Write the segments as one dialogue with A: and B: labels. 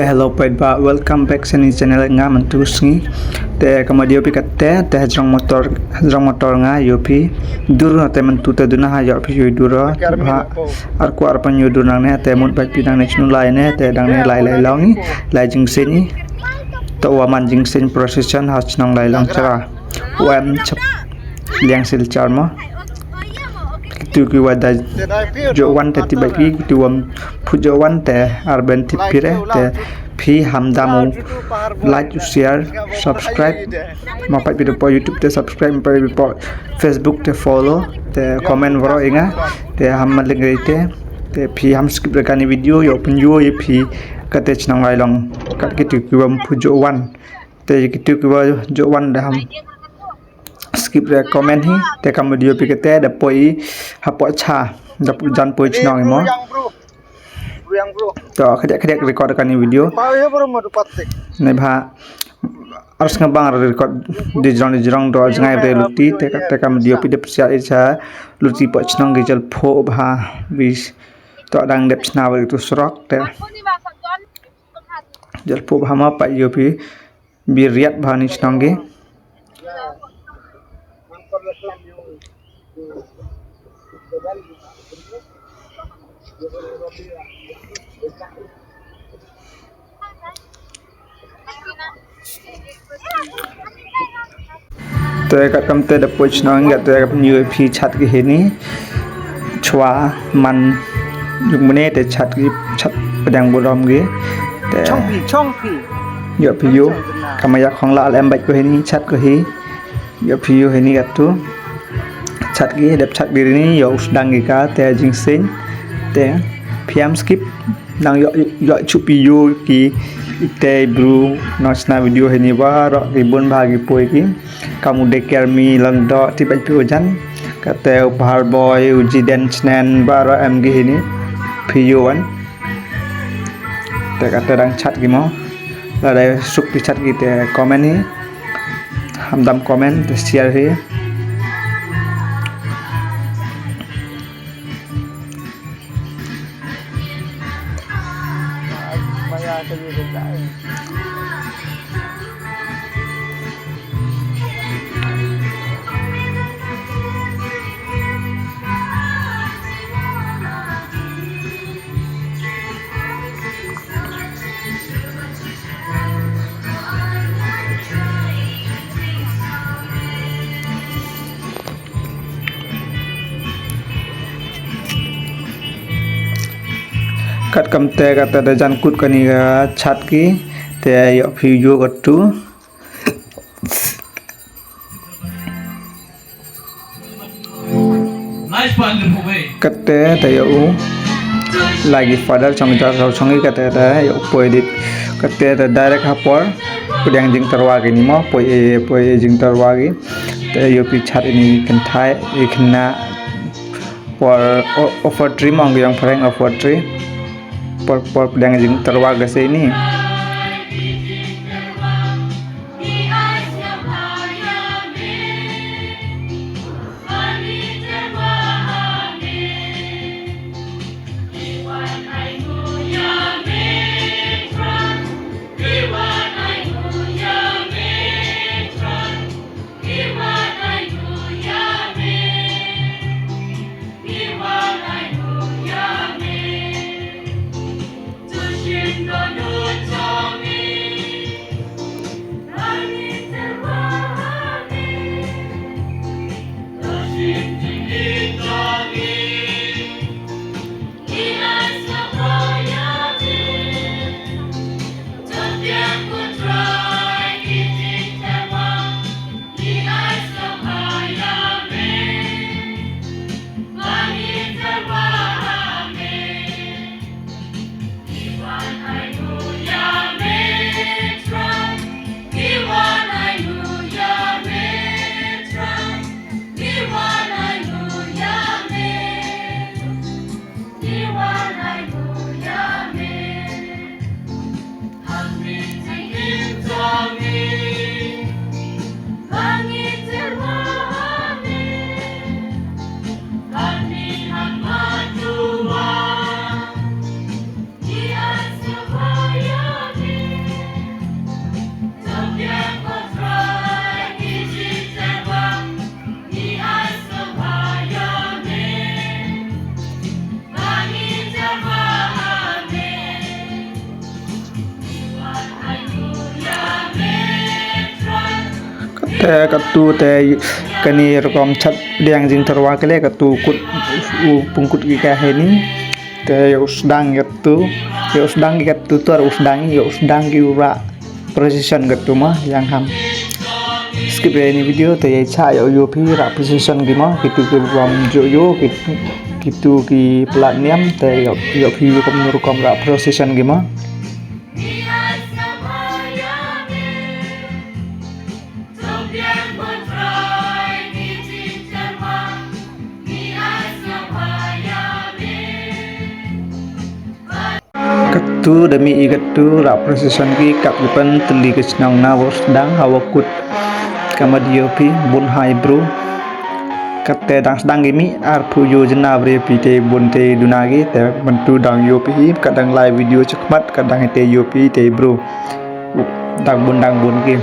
A: hello ba welcome back sa ni channel nga man tu sngi te kamadio pi katte te jong motor nga yopi dur na te man tu te duna ha yopi yu dura ha ar ko ar pan yu duna ne te mun ba pi nang ne chnu lai ne te dang ne lai long lai jing sin to wa man jing sin procession ha chnong lai long chara wam chap liang sil charma tu ki wada jo wan te tiba ki tu phu jo wan te arben tipire te phi hamdamu like share subscribe ma pa video po YouTube te subscribe pa po Facebook te follow te comment varo inga te ham lingre te phi ham skip rekani video yo pun yo ye phi kate chnang lai long kat ki tu ki phu jo wan te ki tu ki jo wan da ham skip re comment hi te kam video pi kete da poi hapo cha da jan poi chnong mo to khadek record kan video nei bha ars nga bang record di jong do jangai bre luti te kam video pi de psia isa luti po chnong ge jal pho bha bis to dang dep chna ber tu srok te jal pho bha ma pa yo pi bi riat bha ni chnong ge तो एक कम ते द पोच नंग तो एक new P छत के हेनी छवा मन जुमने ते छत की छत पदंग बोलम गे ते चोंपी यो पियो कमया खंगला लेम बाइ को हेनी छत को ही यो पियो हेनी गतु छत की देप छत बिरनी यो उसदang का ते जिंगसिन ते piam skip nang yo chupiyo ki ite bru nosna video heni waro ribon bagi poi ki kamu deker mi langdo tiba pi ojan kate upahar boy uji dance nen baro mg heni piyo wan te kate dang chat ki mo la sup pi chat ki te comment hi hamdam comment te share hi kat kam te kata da jan kut kani ga chat ki te yo video gatu kate te yo lagi father chong jar chong kate ta yo poi dit kate ta direct hapor pudang jing tarwa gi ni mo poi jing tarwa gi te yo pi chat ini kan thai ikhna por offer tree mong yang prank offer tree por pedang jing terwa gase ini
B: no
A: แต่กระตูแต่กันนี่รกอมชัดเรียงจริงทรวาก็เลยกระตูกุดpungkut kita ini te usdang gitu ya usdang gitu tuh usdang ura precision gitu mah yang ham skip ya ini video te ya cha ya UP ra precision gimana gitu ke rom joyo gitu ki platinum te ya UP kom ra precision gimana ketu demiiketu ra precision ki kap depan teli ke senang na sedang hawakut kama diopi bun hai bro kate dang sedang gimi ar puyo jena bre pite bun te dunagi te bentu dang yopi kadang live video cekmat kadang te yopi te bro dang bun ki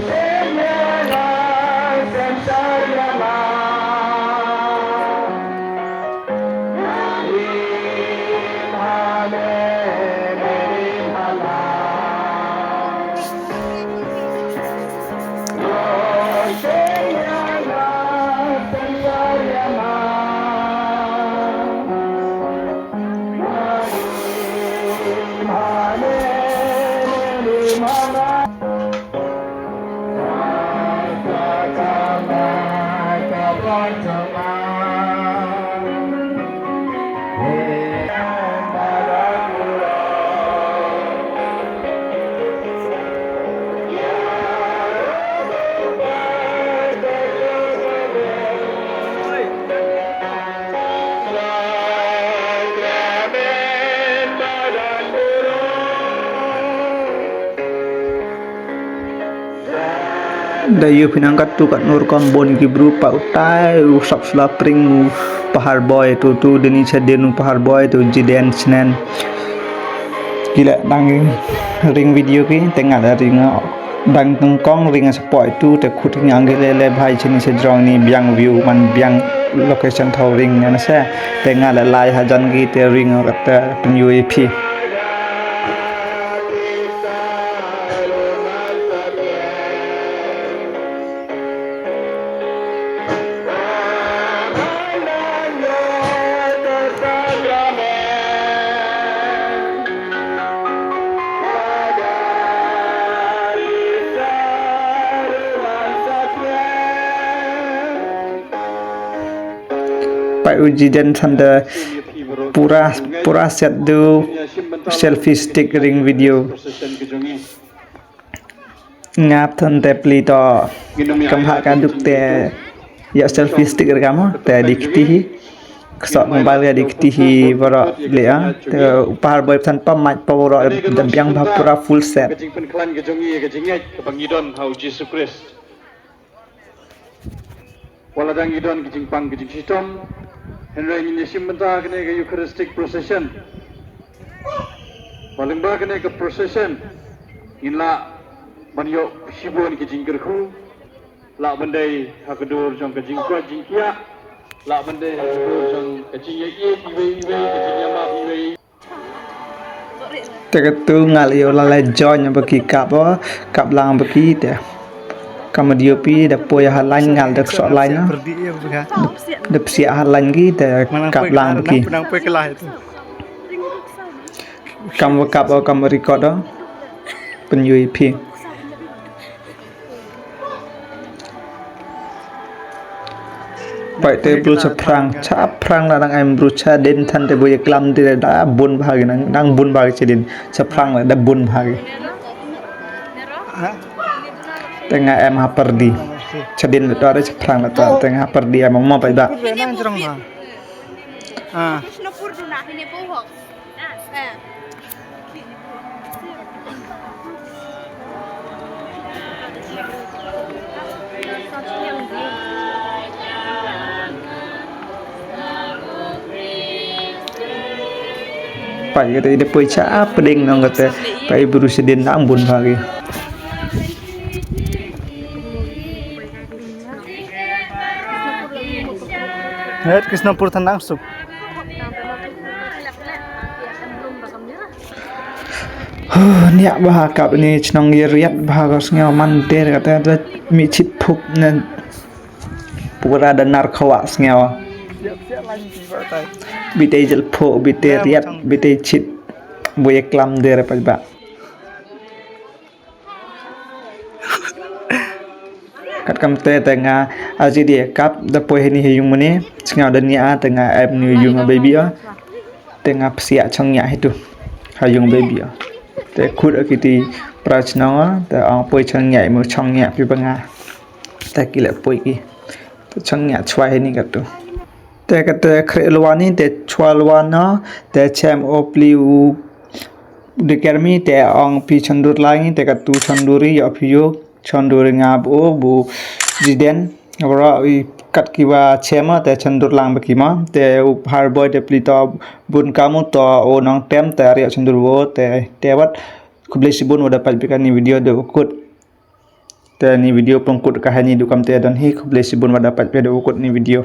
A: dayu pinangkat tu kat nur kombon ki berupa utai usap slapring pahar boy tu deni cadenu pahar boy tu jiden senen gila dang ring video ki tengah ada ring dang tengkong ring spot tu te khut nyang le bhai chini se drong ni biang view man biang location thau ring na sa tengah la lai hajan ki te ring kat pen UAP Pak uji dan tanda pura set do selfie stick ring video ngap thân te pli to kam ha kan duk te ya selfie stick kamu te dikti kesok mobile ya dikti boro lea te upar boy tanpa mic power dan yang pura full set
B: wala dang idon kijing pang kijing sitom henry ni simbenta kene ke eucharistic procession paling ba kene ke procession inla manyo sibon kijing gerku la bandai hakedur jong kijing kwa jingkia la bandai hakedur jong kijing ye iwe kijing yama iwe
A: teketu ngalio lalai join bagi kap lang bagi te kama diopi da poya halan ngal dak so lain na da psia halan gi da kap lang bagi kam record pen UAP Pak te bru chaprang la dang em bru cha den than te boy klam te da bun bhagi nang bun bhagi chedin chaprang la da bun bhagi tengah em haperdi chedin to ada chaprang la tengah haperdi em mau pa da Pak kata ide poi cha peding nang kata pai buru sedin nang bun bagi het Krisnapur thanang sup Niak bah kap ni cenong riat bah kau sengau manter kata tu mi chit phuk nan pura dan narkawa sengau bite jel pho bite riat bite chit boye klam der pa ba kat kam te tengah aji dia kap da poe ni yung mani sengau dan nia tengah app ni yung baby tengah psia chongnya itu hayung baby te khut akiti prachna te ang poi chongnya mu chongnya pi banga te kile poi ki chongnya chwai ni kat tu te kat khre lwani te chwalwana te chem opliu de kermi te ang pi chandur langi te kat tu chanduri ya pi yo chanduri ngab o bu jiden ora kat kiwa chema te chandur lang bakima te har boy te plita bun kamu to o nong tem te ria chandur wo te wat kublesi bun wada palpikan ni video de ukut te ni video pengkut kahani dukam te dan hi kublesi bun wada palpi de ukut ni video